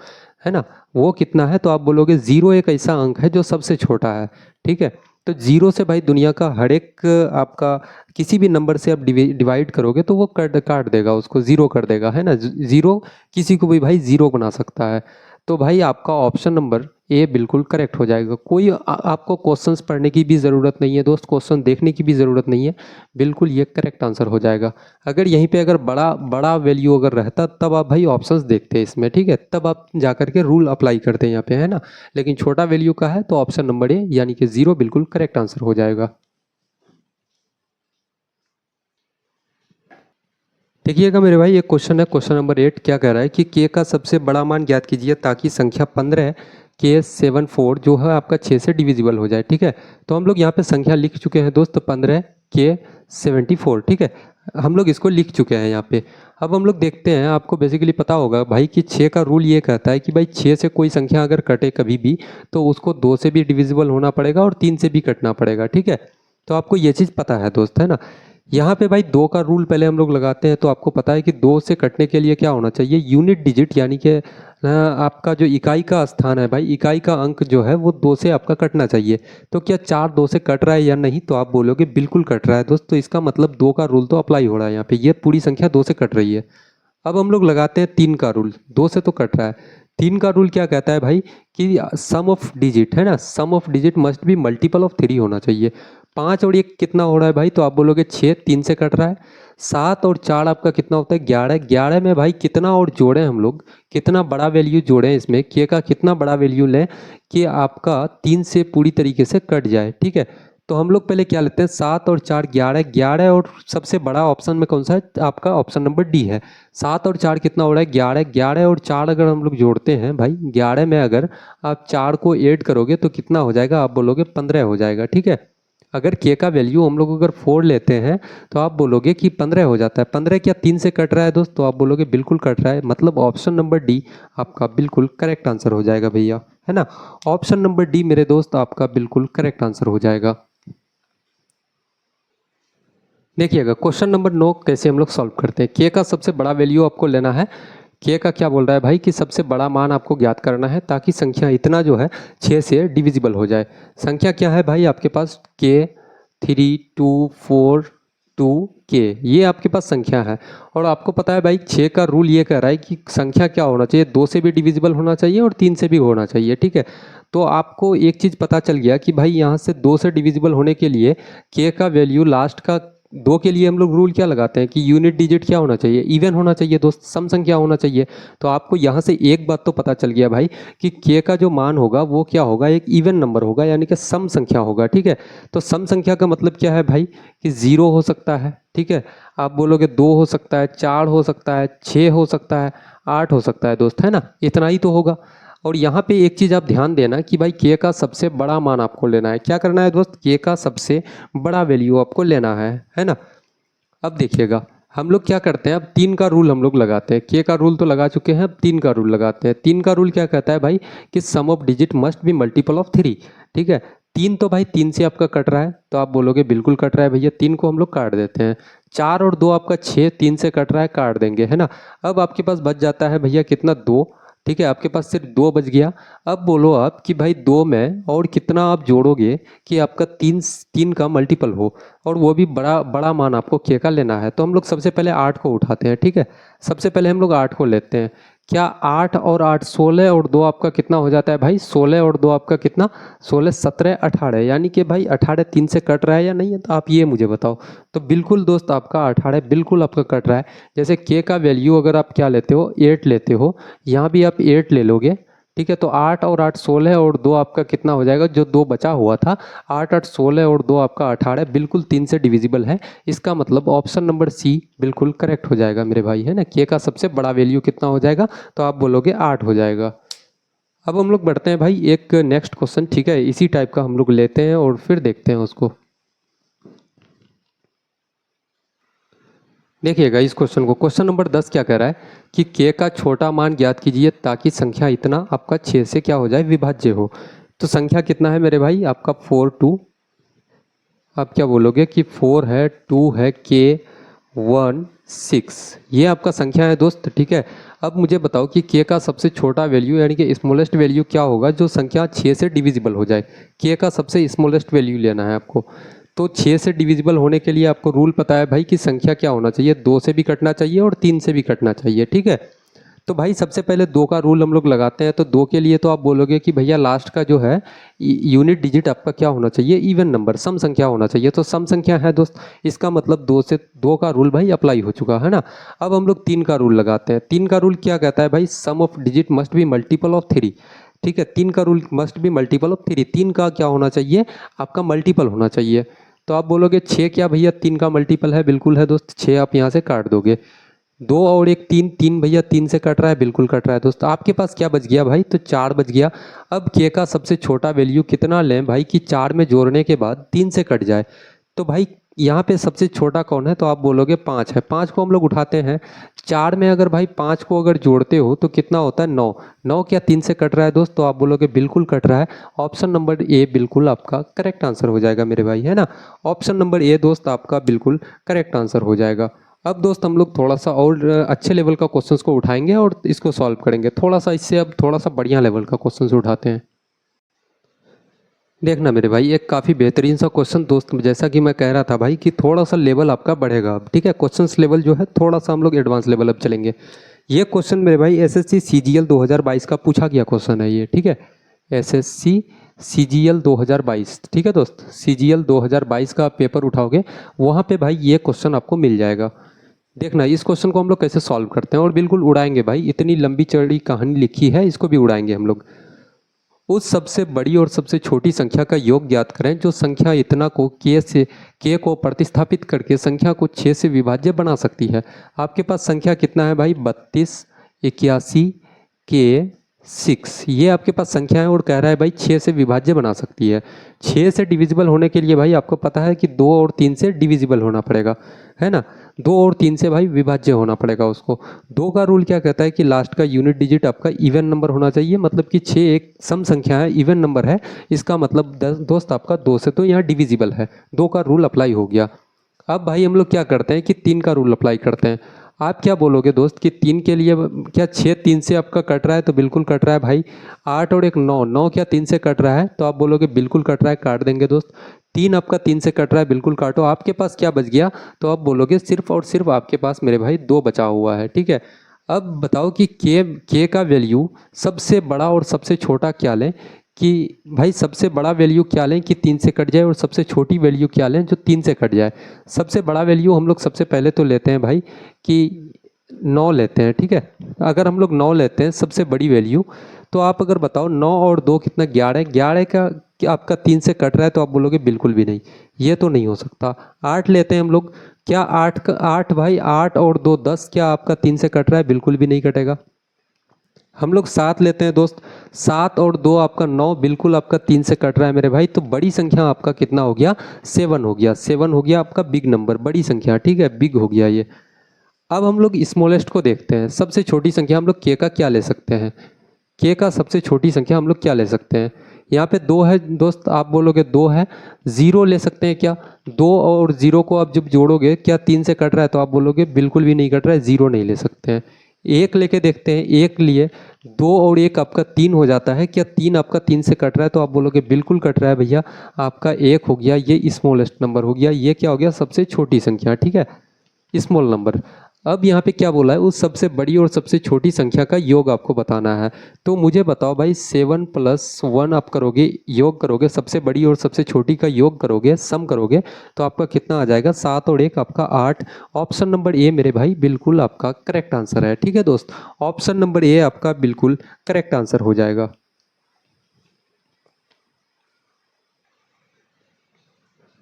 है ना। वो कितना है, तो आप बोलोगे जीरो एक ऐसा अंक है जो सबसे छोटा है, ठीक है। तो जीरो से भाई दुनिया का हर एक आपका किसी भी नंबर से आप डिवाइड करोगे तो वो काट काट देगा, उसको जीरो कर देगा, है ना। जीरो किसी को भी भाई जीरो बना सकता है। तो भाई आपका ऑप्शन नंबर ए बिल्कुल करेक्ट हो जाएगा। कोई आपको क्वेश्चंस पढ़ने की भी ज़रूरत नहीं है दोस्त, क्वेश्चन देखने की भी ज़रूरत नहीं है, बिल्कुल ये करेक्ट आंसर हो जाएगा। अगर यहीं पे अगर बड़ा बड़ा वैल्यू अगर रहता तब आप भाई ऑप्शंस देखते हैं इसमें, ठीक है, तब आप जा करके रूल अप्लाई करते हैं यहाँ पे, है ना। लेकिन छोटा वैल्यू का है तो ऑप्शन नंबर ए यानी कि जीरो बिल्कुल करेक्ट आंसर हो जाएगा। देखिएगा मेरे भाई, एक क्वेश्चन है, क्वेश्चन नंबर 8 क्या कह रहा है कि के का सबसे बड़ा मान ज्ञात कीजिए ताकि संख्या 15 के 74 जो है आपका 6 से डिविजिबल हो जाए, ठीक है। तो हम लोग यहाँ पे संख्या लिख चुके हैं दोस्त, 15 के 74, ठीक है, हम लोग इसको लिख चुके हैं यहाँ पे। अब हम लोग देखते हैं, आपको बेसिकली पता होगा भाई कि 6 का रूल ये कहता है कि भाई 6 से कोई संख्या अगर कटे कभी भी तो उसको 2 से भी डिविजिबल होना पड़ेगा और 3 से भी कटना पड़ेगा, ठीक है। तो आपको ये चीज़ पता है दोस्त, है ना। यहाँ पे भाई 2 का रूल पहले हम लोग लगाते हैं, तो आपको पता है कि 2 से कटने के लिए क्या होना चाहिए, यूनिट डिजिट, यानी कि आपका जो इकाई का स्थान है भाई, इकाई का अंक जो है वो 2 से आपका कटना चाहिए। तो क्या 4 2 से कट रहा है या नहीं, तो आप बोलोगे बिल्कुल कट रहा है दोस्त, तो इसका मतलब 2 का रूल तो अप्लाई हो रहा है यहाँ पे, ये पूरी संख्या 2 से कट रही है। अब हम लोग लगाते हैं 3 का रूल, 2 से तो कट रहा है। 3 का रूल क्या कहता है भाई कि सम ऑफ डिजिट, है ना, sum of digit must be multiple of 3 होना चाहिए। 5 और 1 कितना हो रहा है भाई, तो आप बोलोगे 6, 3 से कट रहा है। 7 और 4 आपका कितना होता है, 11, 11 में भाई कितना और जोड़ें हम लोग, कितना बड़ा वैल्यू जोड़ें इसमें, के का कितना बड़ा वैल्यू लें कि आपका 3 से पूरी तरीके से कट जाए, ठीक है। तो हम लोग पहले क्या लेते हैं, 7 और 4 11, 11 और सबसे बड़ा ऑप्शन में कौन सा है, आपका ऑप्शन नंबर डी है। 7 और 4 कितना हो रहा है, 11, 11 और 4 अगर हम लोग जोड़ते हैं भाई, 11 में अगर आप 4 को ऐड करोगे तो कितना हो जाएगा, आप बोलोगे 15 हो जाएगा, ठीक है। अगर के का वैल्यू हम लोग अगर 4 लेते हैं तो आप बोलोगे कि 15 हो जाता है। 15 क्या 3 से कट रहा है दोस्त? तो आप बोलोगे बिल्कुल कट रहा है, मतलब ऑप्शन नंबर डी आपका बिल्कुल करेक्ट आंसर हो जाएगा भैया, है ना। ऑप्शन नंबर डी मेरे दोस्त आपका बिल्कुल करेक्ट आंसर हो जाएगा। देखिएगा क्वेश्चन नंबर 9 कैसे हम लोग सॉल्व करते हैं। के का सबसे बड़ा वैल्यू आपको लेना है। के का क्या बोल रहा है भाई कि सबसे बड़ा मान आपको ज्ञात करना है ताकि संख्या इतना जो है 6 से डिविजिबल हो जाए। संख्या क्या है भाई आपके पास? के 3 2 4 2 के, ये आपके पास संख्या है। और आपको पता है भाई 6 का रूल ये कह रहा है कि संख्या क्या होना चाहिए, 2 से भी डिविजिबल होना चाहिए और 3 से भी होना चाहिए, ठीक है। तो आपको एक चीज़ पता चल गया कि भाई यहाँ से 2 से डिविजिबल होने के लिए के का वैल्यू लास्ट का 2 के लिए हम लोग रूल क्या लगाते हैं कि यूनिट डिजिट क्या होना चाहिए, इवन होना चाहिए दोस्त, सम संख्या होना चाहिए। तो आपको यहाँ से एक बात तो पता चल गया भाई कि के का जो मान होगा वो क्या होगा, एक इवन नंबर होगा, यानी कि सम संख्या होगा, ठीक है। तो सम संख्या का मतलब क्या है भाई कि 0 हो सकता है, ठीक है। आप बोलोगे 2 हो सकता है, 4 हो सकता है, 6 हो सकता है, 8 हो सकता है दोस्त, है ना। इतना ही तो होगा। और यहाँ पे एक चीज़ आप ध्यान देना कि भाई के का सबसे बड़ा मान आपको लेना है। क्या करना है दोस्त? के का सबसे बड़ा वैल्यू आपको लेना है ना। अब देखिएगा हम लोग क्या करते हैं, अब 3 का रूल हम लोग लगाते हैं। के का रूल तो लगा चुके हैं, अब 3 का रूल लगाते हैं। 3 का रूल क्या कहता है भाई कि sum of digit must be multiple of 3, ठीक है। 3 तो भाई 3 से आपका कट रहा है, तो आप बोलोगे बिल्कुल कट रहा है भैया, 3 को हम लोग काट देते हैं। 4 और 2 आपका 6, 3 से कट रहा है, काट देंगे, है ना। अब आपके पास बच जाता है भैया कितना? 2, ठीक है। आपके पास सिर्फ 2 बच गया। अब बोलो आप कि भाई 2 में और कितना आप जोड़ोगे कि आपका 3 का मल्टीपल हो, और वो भी बड़ा बड़ा मान आपको के का लेना है। तो हम लोग सबसे पहले 8 को उठाते हैं, ठीक है। सबसे पहले हम लोग 8 को लेते हैं। क्या 8 और 8 16 और 2 आपका कितना हो जाता है भाई? 16 और 2 आपका कितना? 16 17 18, यानी कि भाई 18 3 से कट रहा है या नहीं है, तो आप ये मुझे बताओ। तो बिल्कुल दोस्त आपका 18 बिल्कुल आपका कट रहा है। जैसे के का वैल्यू अगर आप क्या लेते हो, 8 लेते हो, यहाँ भी आप 8 ले लोगे, ठीक है। तो 8 और 8 16 और 2 आपका कितना हो जाएगा? जो 2 बचा हुआ था, 8 8 16 और 2 आपका 18 बिल्कुल 3 से डिविजिबल है। इसका मतलब ऑप्शन नंबर सी बिल्कुल करेक्ट हो जाएगा मेरे भाई, है ना। के का सबसे बड़ा वैल्यू कितना हो जाएगा? तो आप बोलोगे 8 हो जाएगा। अब हम लोग बढ़ते हैं भाई एक नेक्स्ट क्वेश्चन, ठीक है। इसी टाइप का हम लोग लेते हैं और फिर देखते हैं उसको। देखिएगा इस क्वेश्चन को, क्वेश्चन नंबर 10 क्या कह रहा है कि के का छोटा मान ज्ञात कीजिए ताकि संख्या इतना आपका 6 से क्या हो जाए, विभाज्य हो। तो संख्या कितना है मेरे भाई आपका? 4 2, आप क्या बोलोगे कि 4 है, 2 है, के 1 6, ये आपका संख्या है दोस्त, ठीक है। अब मुझे बताओ कि के का सबसे छोटा वैल्यू यानी कि स्मॉलेस्ट वैल्यू क्या होगा जो संख्या 6 से डिविजिबल हो जाए। के का सबसे स्मॉलेस्ट वैल्यू लेना है आपको। तो 6 से डिविजिबल होने के लिए आपको रूल पता है भाई कि संख्या क्या होना चाहिए, 2 से भी कटना चाहिए और 3 से भी कटना चाहिए, ठीक है। तो भाई सबसे पहले 2 का रूल हम लोग लगाते हैं। तो 2 के लिए तो आप बोलोगे कि भैया लास्ट का जो है यूनिट डिजिट आपका क्या होना चाहिए, इवन नंबर, सम संख्या होना चाहिए। तो सम संख्या है दोस्त, इसका मतलब 2 का रूल भाई अप्लाई हो चुका है ना। अब हम लोग 3 का रूल लगाते हैं। 3 का रूल क्या कहता है भाई? Sum of digit must be multiple of 3, ठीक है। 3 का rule must be multiple of 3, 3 का क्या होना चाहिए आपका? मल्टीपल होना चाहिए। तो आप बोलोगे 6 क्या भैया 3 का मल्टीपल है? बिल्कुल है दोस्त, 6 आप यहाँ से काट दोगे। 2 और 1 3, 3 भैया 3 से कट रहा है, बिल्कुल कट रहा है दोस्त। आपके पास क्या बच गया भाई? तो 4 बच गया। अब के का सबसे छोटा वैल्यू कितना लें भाई कि 4 में जोड़ने के बाद 3 से कट जाए। तो भाई यहाँ पे सबसे छोटा कौन है? तो आप बोलोगे 5 है। 5 को हम लोग उठाते हैं। 4 में अगर भाई 5 को अगर जोड़ते हो तो कितना होता है? 9। 9 क्या 3 से कट रहा है दोस्त? तो आप बोलोगे बिल्कुल कट रहा है। ऑप्शन नंबर ए बिल्कुल आपका करेक्ट आंसर हो जाएगा मेरे भाई, है ना। ऑप्शन नंबर ए दोस्त आपका बिल्कुल करेक्ट आंसर हो जाएगा। अब दोस्त हम लोग थोड़ा सा और अच्छे लेवल का क्वेश्चंस को उठाएंगे और इसको सॉल्व करेंगे। थोड़ा सा इससे अब थोड़ा सा बढ़िया लेवल का क्वेश्चंस उठाते हैं। देखना मेरे भाई एक काफ़ी बेहतरीन सा क्वेश्चन दोस्त, जैसा कि मैं कह रहा था भाई कि थोड़ा सा लेवल आपका बढ़ेगा अब, ठीक है। क्वेश्चंस लेवल जो है थोड़ा सा हम लोग एडवांस लेवल अब चलेंगे। ये क्वेश्चन मेरे भाई एसएससी सीजीएल 2022 का पूछा गया क्वेश्चन है ये, ठीक है। एसएससी सीजीएल 2022, ठीक है दोस्त। सीजीएल 2022 का आप पेपर उठाओगे वहाँ पे भाई ये क्वेश्चन आपको मिल जाएगा। देखना इस क्वेश्चन को हम लोग कैसे सॉल्व करते हैं और बिल्कुल उड़ाएंगे भाई, इतनी लंबी चौड़ी कहानी लिखी है, इसको भी उड़ाएंगे हम लोग। उस सबसे बड़ी और सबसे छोटी संख्या का योग ज्ञात करें जो संख्या इतना को के को प्रतिस्थापित करके संख्या को 6 से विभाज्य बना सकती है। आपके पास संख्या कितना है भाई? 32 81 के 6, ये आपके पास संख्या है और कह रहा है भाई 6 से विभाज्य बना सकती है। 6 से डिविजिबल होने के लिए भाई आपको पता है कि 2 और 3 से डिविजिबल होना पड़ेगा, है ना। 2 और 3 से भाई विभाज्य होना पड़ेगा उसको। 2 का रूल क्या कहता है कि लास्ट का यूनिट डिजिट आपका इवन नंबर होना चाहिए, मतलब कि 6 एक सम संख्या है, इवन नंबर है, इसका मतलब दोस्त आपका 2 से तो यहाँ डिविजिबल है। 2 का रूल अप्लाई हो गया। अब भाई हम लोग क्या करते हैं कि 3 का रूल अप्लाई करते हैं। आप क्या बोलोगे दोस्त कि 3 के लिए क्या 6 3 से आपका कट रहा है? तो बिल्कुल कट रहा है भाई। 8 और एक 9, 9 क्या 3 से कट रहा है? तो आप बोलोगे बिल्कुल कट रहा है, काट देंगे दोस्त। 3 आपका 3 से कट रहा है, बिल्कुल काटो। आपके पास क्या बच गया? तो आप बोलोगे सिर्फ और सिर्फ आपके पास मेरे भाई 2 बचा हुआ है, ठीक है। अब बताओ कि के का वैल्यू सबसे बड़ा और सबसे छोटा क्या लें, कि भाई सबसे बड़ा वैल्यू क्या लें कि 3 से कट जाए, और सबसे छोटी वैल्यू क्या लें जो 3 से कट जाए। सबसे बड़ा वैल्यू हम लोग सबसे पहले तो लेते हैं भाई कि 9 लेते हैं, ठीक है। अगर हम लोग 9 लेते हैं सबसे बड़ी वैल्यू, तो आप अगर बताओ 9 और 2 कितना, 11। 11 का क्या आपका 3 से कट रहा है? तो आप बोलोगे बिल्कुल भी नहीं, ये तो नहीं हो सकता। 8 लेते हैं हम लोग, क्या 8 का 8 भाई 8 और 2 10, क्या आपका 3 से कट रहा है? बिल्कुल भी नहीं कटेगा। हम लोग 7 लेते हैं दोस्त, 7 और 2 आपका 9, बिल्कुल आपका 3 से कट रहा है मेरे भाई। तो बड़ी संख्या आपका कितना हो गया? 7 हो गया। 7 हो गया आपका बिग नंबर, बड़ी संख्या, ठीक है, बिग हो गया ये। अब हम लोग स्मॉलेस्ट को देखते हैं, सबसे छोटी संख्या हम लोग के का क्या ले सकते हैं? के का सबसे छोटी संख्या हम लोग क्या ले सकते हैं? यहाँ पे 2 है दोस्त, आप बोलोगे 2 है। 0 ले सकते हैं क्या? 2 और 0 को आप जब जोड़ोगे क्या 3 से कट रहा है? तो आप बोलोगे बिल्कुल भी नहीं कट रहा है, 0 नहीं ले सकते हैं। 1 लेके देखते हैं, 1 लिए 2 और 1 आपका 3 हो जाता है, क्या 3 आपका 3 से कट रहा है? तो आप बोलोगे बिल्कुल कट रहा है भैया, आपका 1 हो गया, ये स्मॉलेस्ट नंबर हो गया, ये क्या हो गया? सबसे छोटी संख्या, ठीक है, स्मॉल नंबर। अब यहाँ पे क्या बोला है? उस सबसे बड़ी और सबसे छोटी संख्या का योग आपको बताना है। तो मुझे बताओ भाई 7 + 1 आप करोगे, योग करोगे, सबसे बड़ी और सबसे छोटी का योग करोगे, सम करोगे, तो आपका कितना आ जाएगा? 7 और 1 आपका 8। ऑप्शन नंबर ए मेरे भाई बिल्कुल आपका करेक्ट आंसर है, ठीक है दोस्त। ऑप्शन नंबर ए आपका बिल्कुल करेक्ट आंसर हो जाएगा।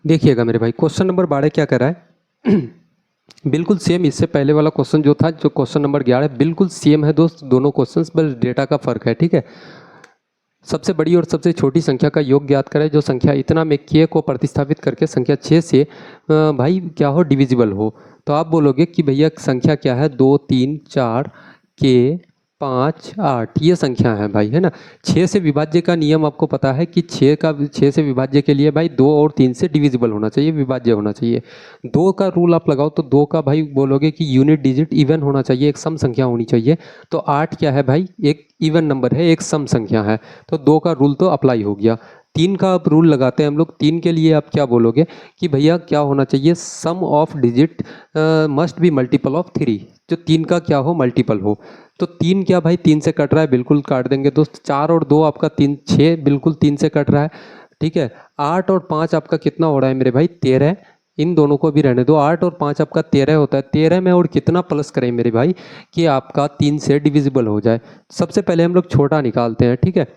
देखिएगा मेरे भाई क्वेश्चन नंबर 12 क्या कर रहा है? बिल्कुल सेम इससे पहले वाला क्वेश्चन जो था, जो क्वेश्चन नंबर 11 बिल्कुल सेम है दोस्त, दोनों क्वेश्चंस, बस डेटा का फर्क है, ठीक है। सबसे बड़ी और सबसे छोटी संख्या का योग ज्ञात करें जो संख्या इतना में के को प्रतिस्थापित करके संख्या 6 से भाई क्या हो? डिविजिबल हो। तो आप बोलोगे कि भैया संख्या क्या है? 2 3 4 के 5 8, ये संख्या है भाई, है ना। 6 से विभाज्य का नियम आपको पता है कि 6 से विभाज्य के लिए भाई 2 और 3 से डिविजिबल होना चाहिए, विभाज्य होना चाहिए। 2 का रूल आप लगाओ तो 2 का भाई बोलोगे कि यूनिट डिजिट इवन होना चाहिए, एक सम संख्या होनी चाहिए। तो 8 क्या है भाई? एक इवन नंबर है, एक सम संख्या है, तो 2 का रूल तो अप्लाई हो गया। 3 का अब रूल लगाते हैं हम लोग। 3 के लिए आप क्या बोलोगे कि भैया क्या होना चाहिए? Sum of digit must be multiple of 3, जो 3 का क्या हो? मल्टीपल हो। तो 3 क्या भाई 3 से कट रहा है? बिल्कुल काट देंगे दोस्त। 4 और 2 आपका 3 6, बिल्कुल 3 से कट रहा है, ठीक है। 8 और 5 आपका कितना हो रहा है मेरे भाई? 13। इन दोनों को भी रहने दो। 8 और 5 आपका 13 होता है। 13 में और कितना प्लस करें मेरे भाई कि आपका 3 से डिविजिबल हो जाए? सबसे पहले हम लोग छोटा निकालते हैं, ठीक है।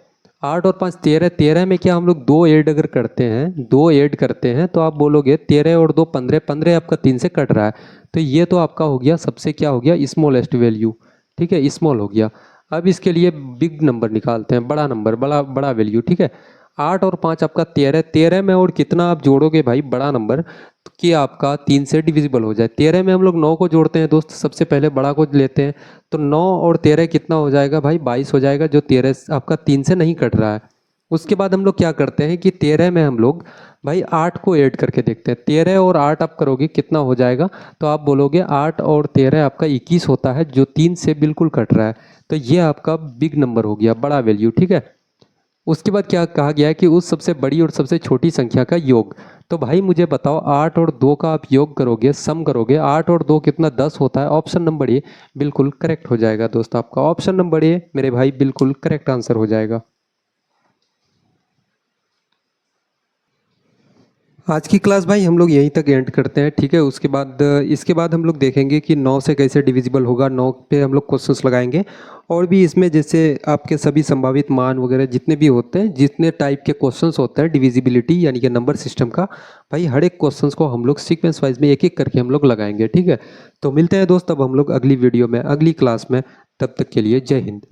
8 और 5 13, 13 में क्या हम लोग 2 ऐड अगर करते हैं, 2 ऐड करते हैं, तो आप बोलोगे 13 और 2 15, 15 आपका 3 से कट रहा है। तो ये तो आपका हो गया सबसे क्या हो गया? स्मॉलेस्ट वैल्यू, ठीक है, स्मॉल हो गया। अब इसके लिए बिग नंबर निकालते हैं, बड़ा नंबर, बड़ा बड़ा वैल्यू, ठीक है। 8 और 5 आपका 13, 13 में और कितना आप जोड़ोगे भाई? बड़ा नंबर, कि आपका 3 से डिविजिबल हो जाए। 13 में हम लोग 9 को जोड़ते हैं दोस्त, सबसे पहले बड़ा को लेते हैं। तो 9 और 13 कितना हो जाएगा भाई? 22 हो जाएगा, जो 13 आपका 3 से नहीं कट रहा है। उसके बाद हम लोग क्या करते हैं कि 13 में हम लोग भाई 8 को ऐड करके देखते हैं। 13 और 8 आप करोगे कितना हो जाएगा? तो आप बोलोगे 8 और 13 आपका 21 होता है, जो 3 से बिल्कुल कट रहा है। तो ये आपका बिग नंबर हो गया, बड़ा वैल्यू, ठीक है। उसके बाद क्या कहा गया है कि उस सबसे बड़ी और सबसे छोटी संख्या का योग। तो भाई मुझे बताओ 8 और 2 का आप योग करोगे, सम करोगे, 8 और 2 कितना? 10 होता है। ऑप्शन नंबर ए बिल्कुल करेक्ट हो जाएगा दोस्त आपका। ऑप्शन नंबर ए मेरे भाई बिल्कुल करेक्ट आंसर हो जाएगा। आज की क्लास भाई हम लोग यहीं तक एंड करते हैं, ठीक है। उसके बाद इसके बाद हम लोग देखेंगे कि 9 से कैसे डिविजिबल होगा। 9 पे हम लोग क्वेश्चंस लगाएंगे, और भी इसमें जैसे आपके सभी संभावित मान वगैरह जितने भी होते हैं, जितने टाइप के क्वेश्चंस होते हैं डिविजिबिलिटी यानी कि नंबर सिस्टम का, भाई हर एक क्वेश्चंस को हम लोग सीक्वेंस वाइज में एक एक करके हम लोग लगाएंगे, ठीक है। तो मिलते हैं दोस्त अब हम लोग अगली वीडियो में, अगली क्लास में। तब तक के लिए जय हिंद।